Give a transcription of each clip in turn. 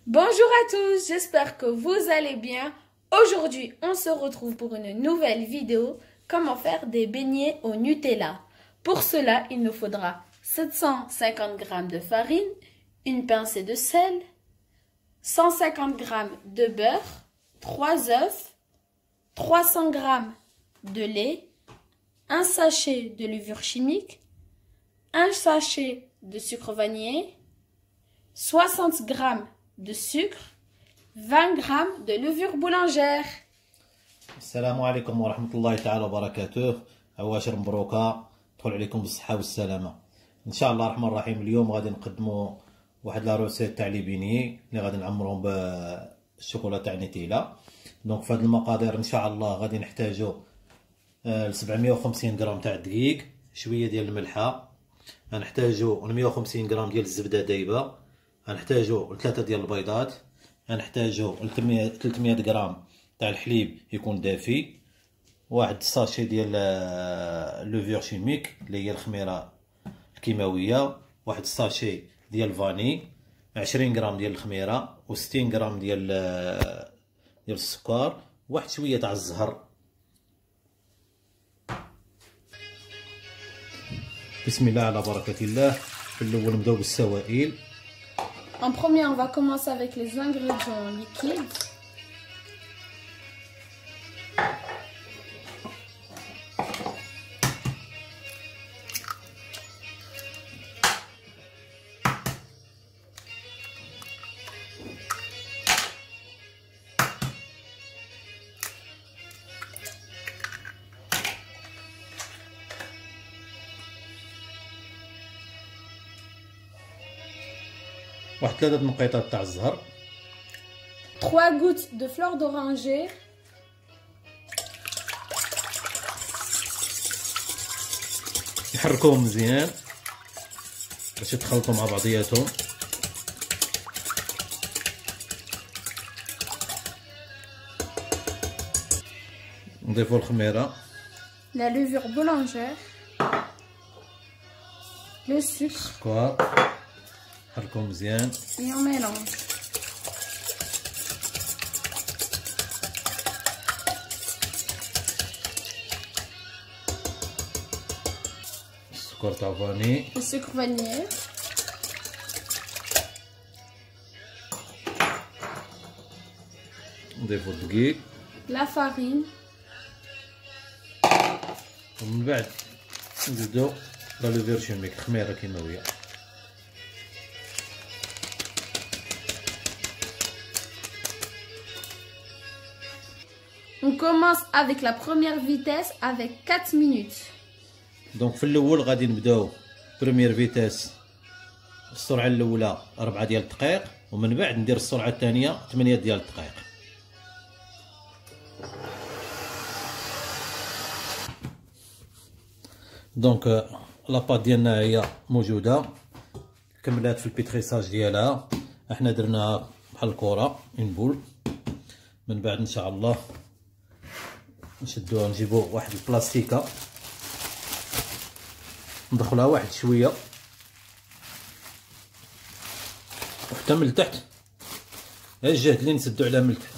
Bonjour à tous, j'espère que vous allez bien. Aujourd'hui, on se retrouve pour une nouvelle vidéo, comment faire des beignets au Nutella. Pour cela, il nous faudra 750 g de farine, une pincée de sel, 150 g de beurre, 3 œufs, 300 g de lait, un sachet de levure chimique, un sachet de sucre vanillé, 60 g de sucre, 20 g de levure boulangère. السلام عليكم ورحمة الله تعالى وبركاته. عواشر مبروكة، تدخل عليكم بالصحة والسلامة إن شاء الله الرحمن الرحيم. اليوم غادي نقدموا واحد لا روسيت تاع لي بيني اللي غادي نعمرهم بالشوكولا تاع نيتيلا. دونك في هاد المقادير إن شاء الله غادي نحتاجو 750 غرام تاع الدقيق، شوية ديال الملحة، غنحتاجو 150 غرام ديال الزبدة دايبة، غنحتاجو 3 ديال البيضات، غنحتاجو 300 غرام تاع الحليب يكون دافي، واحد الساشي ديال لوفور شيميك اللي هي الخميره الكيماويه، واحد الساشي ديال الفاني، 20 غرام ديال الخميره، و60 غرام ديال السكر، واحد شويه تاع الزهر. بسم الله على بركه الله. في الاول نبداو بالسوائل. En premier, on va commencer avec les ingrédients liquides. واحد 3 نقيطات تاع الزهر، 3 gouttes de fleur d'oranger, نحركوهم مزيان باش يتخلطوا مع بعضياتهم. نضيفوا الخميره، la levure boulangère, le sucre السكر، نحركوهم مزيان et on mélange. السكر تاع فاني، Le sucre vanillé, نضيفوا الدقيق، la farine, ومن بعد نزيدو لا لوفور شيميك الخميره الكيماويه. On commence avec la première vitesse avec 4 minutes. دونك في الاول غادي نبداو بريمير فيتاس، السرعه الاولى 4 ديال الدقائق، ومن بعد ندير السرعه الثانيه 8 ديال الدقائق. دونك لاباط ديالنا هي موجوده، كملات في البيتريساج ديالها، احنا درناها بحال الكره اون بول. من بعد ان شاء الله نشدوها، نجيبو واحد البلاستيكه ندخلها واحد شويه وحتى من التحت، ها الجهد اللي نسدو عليها من التحت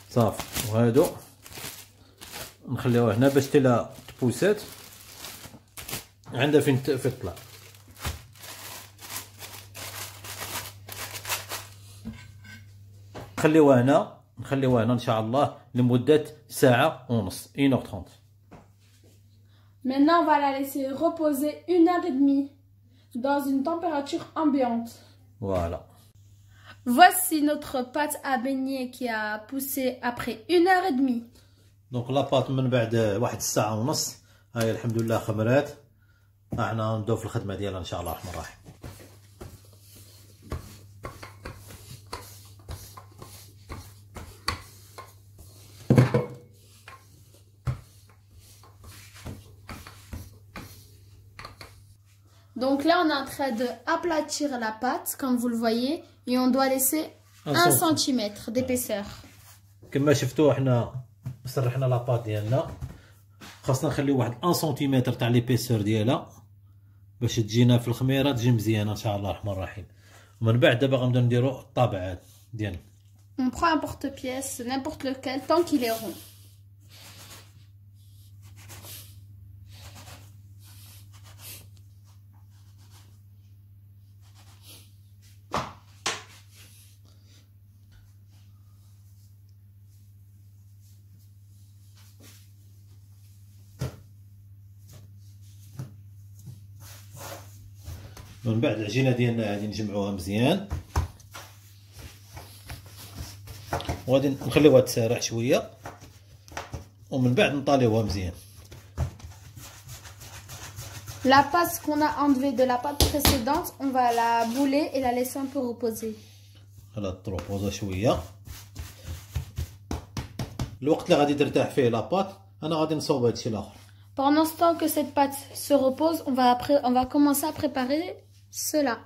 صافي. وهادو نخليوها هنا باش تلا تبوسات عندها فين تطلع. نخليوها هنا ان شاء الله لمده ساعه ونص، 1h30. Maintenant, on va la laisser reposer 1h30 dans une température ambiante. Voilà. Voici notre pâte à beignets qui a poussé après 1h30. دونك لاباط من بعد واحد الساعه ونص هاي الحمد لله خمرات. احنا نبداو في الخدمه ديالها ان شاء الله الرحمن الرحيم. Donc là, on est en train de aplatir la pâte, comme vous le voyez, et on doit laisser 1 cm d'épaisseur. كما شفتوا احنا سرحنا لاباط ديالنا، خاصنا نخليو واحد 1 سنتيمتر تاع ليبيسور ديالها باش تجينا في الخميره تجي مزيانه ان شاء الله الرحمن الرحيم. ومن بعد دابا غنبداو نديرو الطابع ديالنا. On prend un porte-pièce, n'importe lequel, tant qu'il est rond. من بعد العجينه ديالنا غادي نجمعوها مزيان وغادي نخليوها تسارح شويه ومن بعد نطاليوها مزيان. La pâte qu'on a enlevée de la pâte précédente, on va la bouler et la laisser un peu reposer. خليها تروبوزا شويه. الوقت اللي غادي ترتاح فيه لاباط انا غادي نصاوب هادشي الاخر. Pendant ce temps que cette pâte se repose, on va commencer à préparer cela.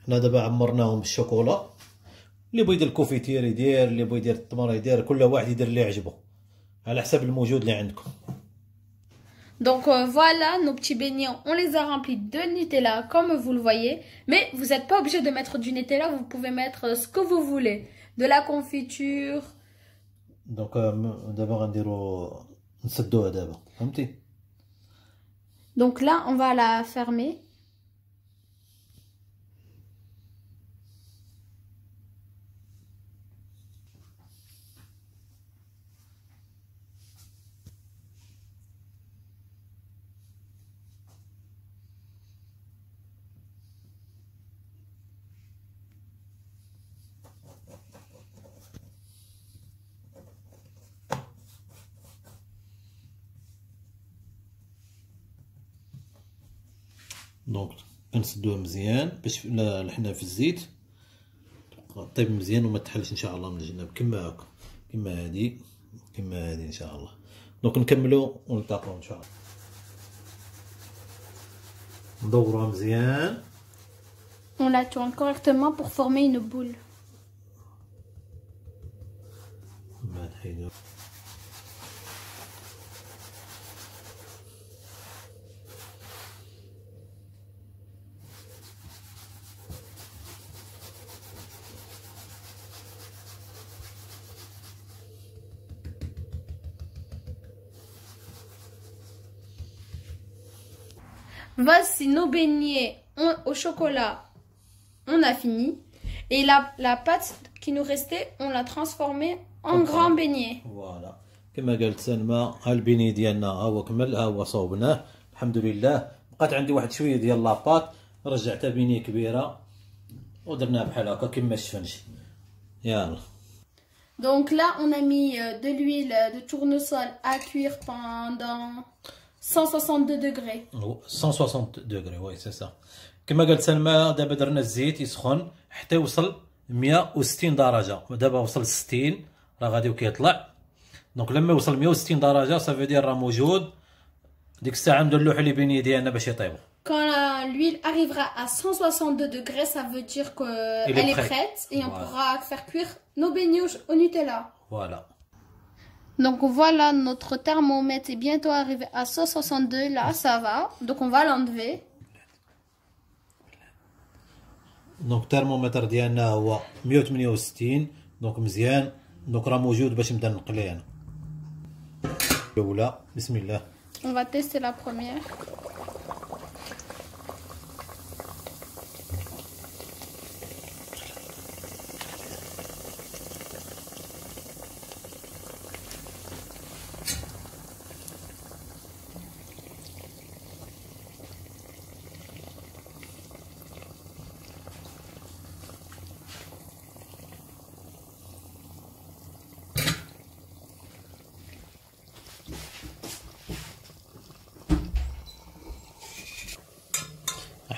حنا دابا عمرناهم بالشوكولا. اللي بغى يدير الكوفيتير يدير، اللي بغى يدير التمر يدير، كل واحد يدير اللي عجبو على حسب الموجود اللي عندكم. Donc voilà, nos petits beignets, on les a remplis de Nutella comme vous le voyez. Mais vous n'êtes pas obligé de mettre du Nutella, vous pouvez mettre ce que vous voulez. De la confiture. Donc دابا غنديرو نسدوها دابا، فهمتي؟ Donc là, on va la fermer. دونك كنسدوها مزيان باش حنا في الزيت طيب مزيان وما تحلش ان شاء الله من الجناب كما هكا، كما هادي ان شاء الله. دونك نكملو ونلتقاو ان شاء الله. ندوروها مزيان. On la tourne correctement pour former une boule. Voici nos beignets au chocolat, on a fini. Et la pâte qui nous restait, on l'a transformée en grands beignets. Voilà. كما قالت سلمى ها البيني ديالنا ها هو كمل، ها هو صوبناه الحمد لله. بقات عندي واحد شويه ديال لاباط رجعتها بيني كبيره ودرناها بحال هكا كما الشفنجي. يلا. Donc là, on a mis de l'huile de tournesol à cuire pendant 162 degrés. 160 degrés, oui, c'est ça. كما قالت سلمى دابا درنا الزيت يسخن حتى يوصل 160 درجة. دابا وصل 60 راه غادي وكيطلع. دونك لما يوصل 160 درجة صافي دير راه موجود. ديك الساعة نبداو نلوحو لي بيني ديالنا باش يطيبو. Quand l'huile arrivera à 162 degrés, ça veut dire qu'elle est prête et on pourra faire cuire nos beignets au Nutella. Voilà. Donc voilà, notre thermomètre est bientôt arrivé à 162. Là, ça va. Donc on va l'enlever. دونك الترمومتر ديالنا هو 168. دونك مزيان. دونك راه موجود باش نبدا نقلي انا. الاولى بسم الله. On va tester la première.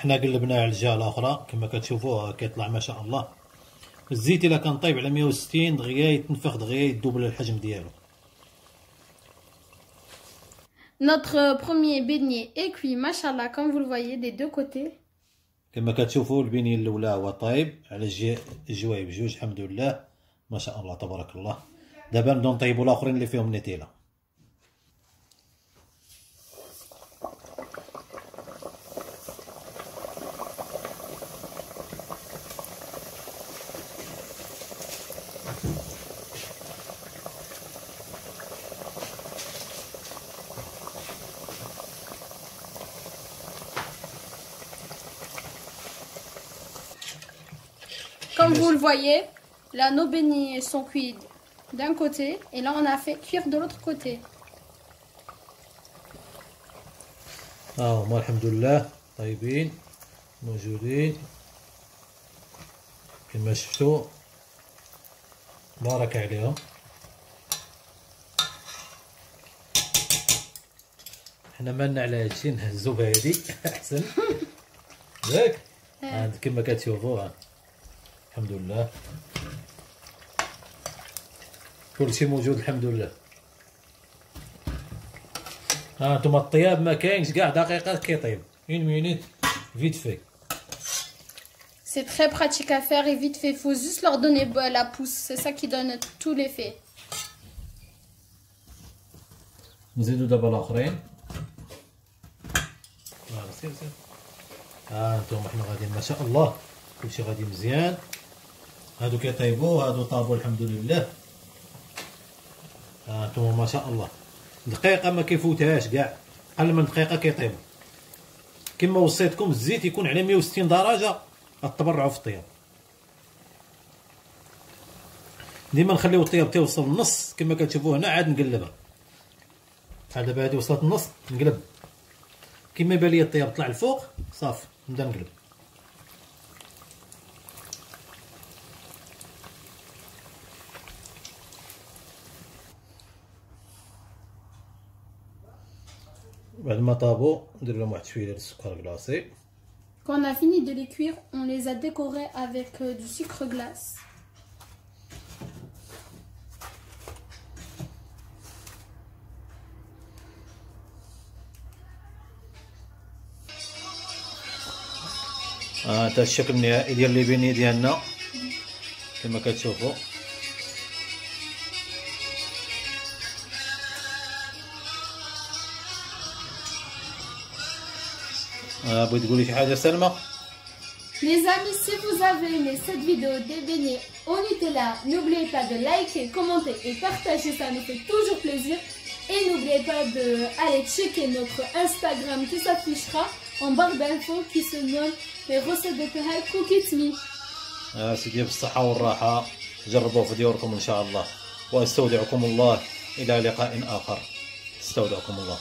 حنا قلبناه على الجهه الاخرى كما كتشوفوه كيطلع ما شاء الله. الزيت الا كان طايب على 160 دغيا يتنفخ دغيا يدوبل الحجم ديالو. Notre premier beignet est cuit, machallah, comme vous le voyez des deux côtés. كما كتشوفوا البنيه الاولى هو طايب على الجوايب بجوج الحمد لله ما شاء الله تبارك الله. دابا نبداو نطيبوا الاخرين اللي فيهم نيتيلا. Comme vous le voyez, là nos beignets sont cuits d'un côté et là on a fait cuire de l'autre côté. هما الحمد لله طيبين موجودين كما شفتوا، بارك عليهم. حنا مالنا على هادشي، نهزو بهادي احسن ياك. عند كما كتشوفوا الحمد لله كلشي موجود الحمد لله. هانتوما الطياب ما كاينش كاع دقيقه كيطيب، 1 مينوت فيت في. C'est très pratique à faire et vite fait. Il faut juste leur donner la pousse. C'est ça qui donne tout l'effet. نزيدو دابا الاخرين. سير سير. هانتوما حنا غاديين ما شاء الله كلشي غادي مزيان. هادو كيطيبوا، هادو طابوا الحمد لله. هانتوما ما شاء الله دقيقه ما كيفوتهاش كاع، اقل من دقيقه كيطيبوا. كما وصيتكم الزيت يكون على 160 درجه، غتبرعوا في الطياب. ديما نخليو الطياب توصل النص كما كتشوفوا هنا، عاد نقلبها. بحال دابا هادي وصلت النص نقلب، كما يبان لي الطياب طلع الفوق صافي نبدا نقلب. بعد ما طابوا ندير لهم واحد شويه ديال السكر كلاصي. Quand on a fini de les cuire, on les a décorés avec du sucre glace. هذا الشكل النهائي ديال لي بيني ديالنا كما كتشوفوا. بغيت تقولي شي حاجه سلمى؟ Les amis, si vous avez aimé cette vidéo des beignets au Nutella, n'oubliez pas de liker, commenter et partager, ça nous fait toujours plaisir. Et n'oubliez pas d'aller checker notre Instagram qui s'affichera en barre d'infos qui se nomme les recettes de Tehel Cook It Me. سيدي بالصحه والراحه، جربوا في ديوركم ان شاء الله، واستودعكم الله الى لقاء اخر. استودعكم الله.